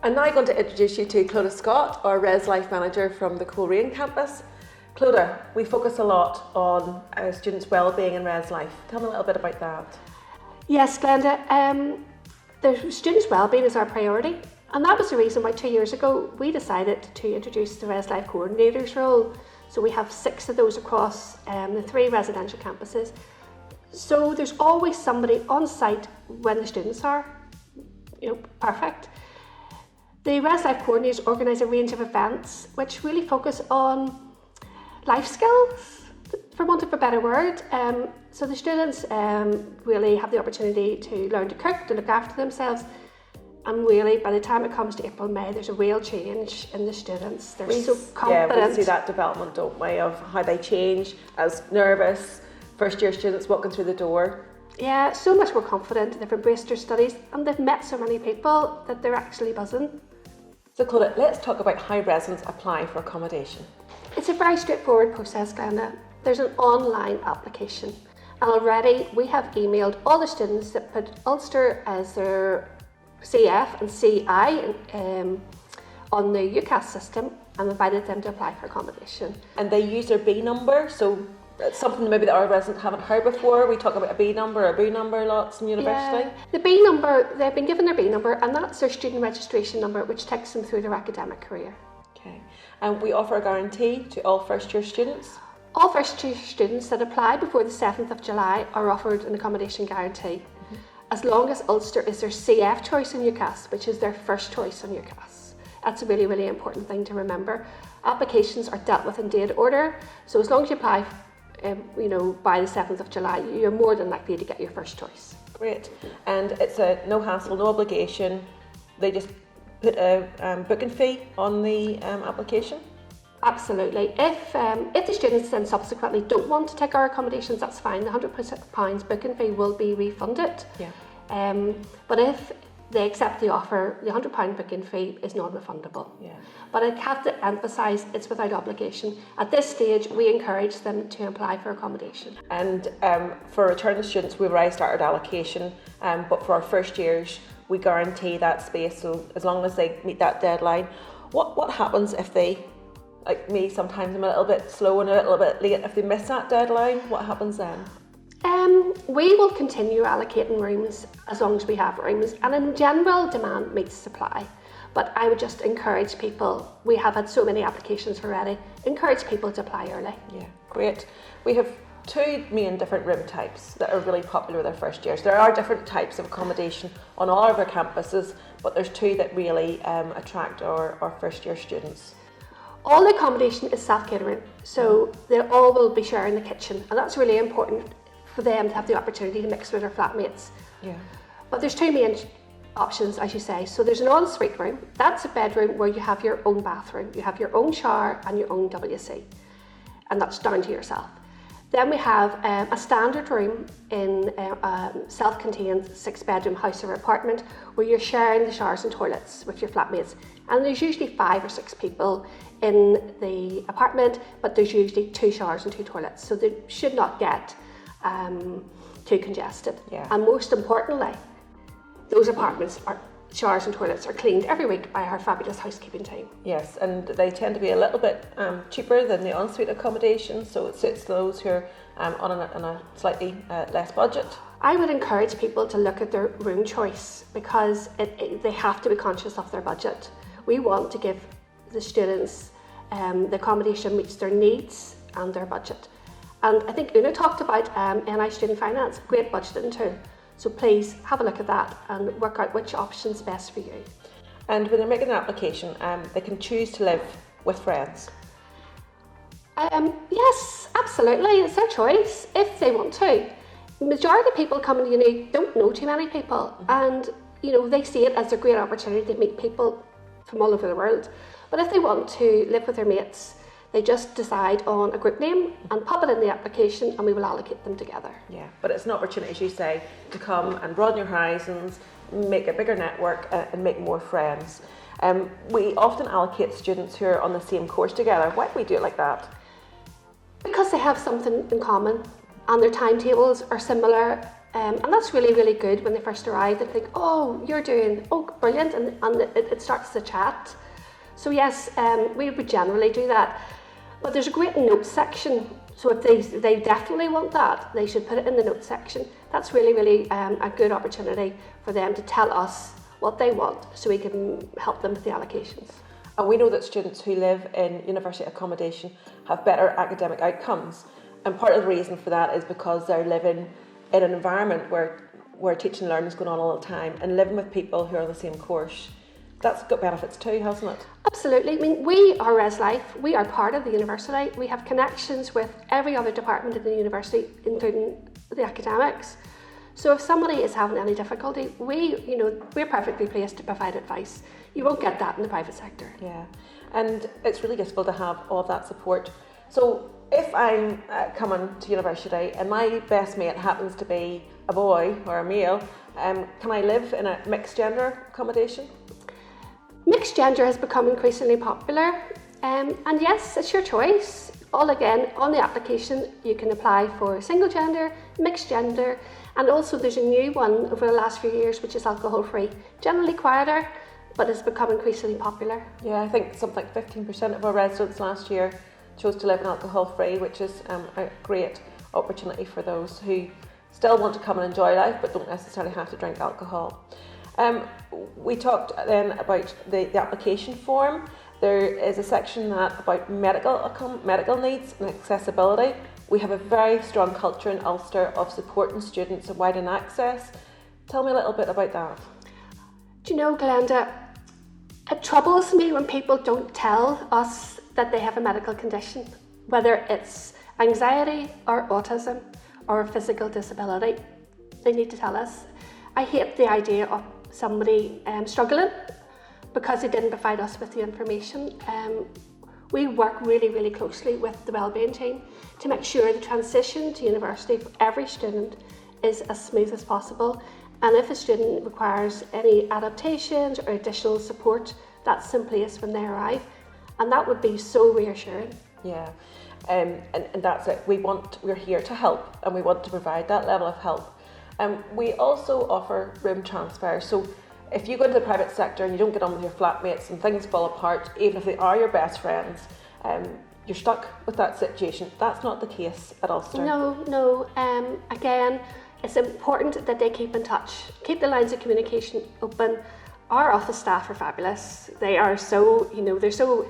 I'm now going to introduce you to Clodagh Scott, our ResLife manager from the Coleraine campus. Clodagh, we focus a lot on students' wellbeing in ResLife. Tell me a little bit about that. Yes, Glenda, the students' wellbeing is our priority, and that was the reason why 2 years ago we decided to introduce the ResLife coordinators role. So we have 6 of those across the 3 residential campuses. So there's always somebody on site when the students are, perfect. The ResLife coordinators organise a range of events which really focus on life skills, for want of a better word. So the students really have the opportunity to learn to cook, to look after themselves, and really by the time it comes to April, May, there's a real change in the students. They're so confident. Yeah, we see that development, don't we, of how they change as nervous first year students walking through the door. Yeah, so much more confident. They've embraced their studies and they've met so many people that they're actually buzzing. So Clodagh, let's talk about how residents apply for accommodation. It's a very straightforward process, Glenda. There's an online application, and already we have emailed all the students that put Ulster as their CF and CI on the UCAS system and invited them to apply for accommodation. And they use their B number, so it's something maybe that our residents haven't heard before. We talk about a B number or a B number lots in university. Yeah. The B number, they've been given their B number, and that's their student registration number, which takes them through their academic career. Okay. And we offer a guarantee to all first year students. All first year students that apply before the 7th of July are offered an accommodation guarantee, as long as Ulster is their CF choice on UCAS, which is their first choice on UCAS. That's a really, really important thing to remember. Applications are dealt with in date order, so as long as you apply by the 7th of July, you're more than likely to get your first choice. Great. And it's a no hassle, no obligation. They just put a booking fee on the application? Absolutely. If the students then subsequently don't want to take our accommodations, that's fine. The £100 booking fee will be refunded. Yeah. But if they accept the offer, the £100 booking fee is non-refundable. Yeah. But I have to emphasise it's without obligation. At this stage, we encourage them to apply for accommodation. And for returning students, we've already started allocation, but for our first years, we guarantee that space. So as long as they meet that deadline, what happens if they, like me, sometimes I'm a little bit slow and a little bit late. If they miss that deadline, what happens then? We will continue allocating rooms as long as we have rooms, and in general, demand meets supply. But I would just encourage people, we have had so many applications already, encourage people to apply early. Yeah, great. We have 2 main different room types that are really popular with our first years. There are different types of accommodation on all of our campuses, but there's 2 that really attract our first year students. All the accommodation is self-catering, so they all will be sharing the kitchen, and that's really important for them to have the opportunity to mix with their flatmates. Yeah. But there's 2 main options, as you say. So there's an ensuite room. That's a bedroom where you have your own bathroom, you have your own shower and your own WC, and that's down to yourself. Then we have a standard room in a self-contained 6-bedroom house or apartment where you're sharing the showers and toilets with your flatmates. And there's usually 5 or 6 people in the apartment, but there's usually 2 showers and 2 toilets. So they should not get too congested. Yeah. And most importantly, those apartments showers and toilets are cleaned every week by our fabulous housekeeping team. Yes, and they tend to be a little bit cheaper than the ensuite accommodation, so it suits those who are on a slightly less budget. I would encourage people to look at their room choice because they have to be conscious of their budget. We want to give the students the accommodation meets their needs and their budget. And I think Una talked about NI Student Finance, great budgeting tool. So please have a look at that and work out which option's best for you. And when they're making an application, they can choose to live with friends. Yes, absolutely, it's their choice if they want to. The majority of people coming to uni don't know too many people, and they see it as a great opportunity to meet people from all over the world. But if they want to live with their mates, they just decide on a group name and pop it in the application and we will allocate them together. Yeah, but it's an opportunity, as you say, to come and broaden your horizons, make a bigger network and make more friends. We often allocate students who are on the same course together. Why do we do it like that? Because they have something in common and their timetables are similar And that's really, really good when they first arrive. They think, oh, you're doing, oh, brilliant, and it starts the chat. So yes, we would generally do that. But there's a great notes section. So if they definitely want that, they should put it in the notes section. That's really, really a good opportunity for them to tell us what they want so we can help them with the allocations. And we know that students who live in university accommodation have better academic outcomes. And part of the reason for that is because they're living in an environment where teaching and learning is going on all the time, and living with people who are on the same course. That's got benefits too, hasn't it? Absolutely. I mean, we are ResLife. We are part of the university. We have connections with every other department in the university, including the academics. So if somebody is having any difficulty, we're perfectly placed to provide advice. You won't get that in the private sector. Yeah, and it's really useful to have all of that support. So if I'm coming to university and my best mate happens to be a boy or a male, can I live in a mixed gender accommodation? Mixed gender has become increasingly popular, and yes, it's your choice. All again, on the application, you can apply for single gender, mixed gender, and also there's a new one over the last few years which is alcohol-free. Generally quieter, but it's become increasingly popular. Yeah, I think something like 15% of our residents last year chose to live in alcohol-free, which is a great opportunity for those who still want to come and enjoy life but don't necessarily have to drink alcohol. We talked then about the application form. There is a section about medical needs and accessibility. We have a very strong culture in Ulster of supporting students and widening access. Tell me a little bit about that. Do you know, Glenda, it troubles me when people don't tell us that they have a medical condition, whether it's anxiety or autism or a physical disability. They need to tell us. I hate the idea of somebody struggling because they didn't provide us with the information. We work really, really closely with the wellbeing team to make sure the transition to university for every student is as smooth as possible. And if a student requires any adaptations or additional support, that's in place when they arrive. And that would be so reassuring. Yeah, and that's it. We're here to help, and we want to provide that level of help. We also offer room transfer. So if you go into the private sector and you don't get on with your flatmates and things fall apart, even if they are your best friends, you're stuck with that situation. That's not the case at Ulster. No. Again, it's important that they keep in touch, keep the lines of communication open. Our office staff are fabulous. They are so, they're so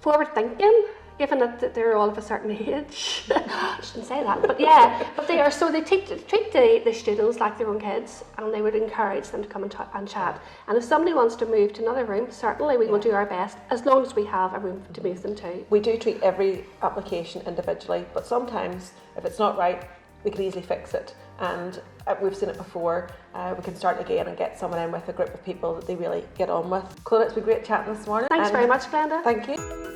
forward thinking, given that they're all of a certain age. I shouldn't say that, but yeah, but they are so, they treat the students like their own kids, and they would encourage them to come and chat. And if somebody wants to move to another room, certainly we will do our best, as long as we have a room to move them to. We do treat every application individually, but sometimes if it's not right, we can easily fix it. And we've seen it before. We can start again and get someone in with a group of people that they really get on with. Claudia, it's been great chatting this morning. Thanks very much, Glenda. Thank you.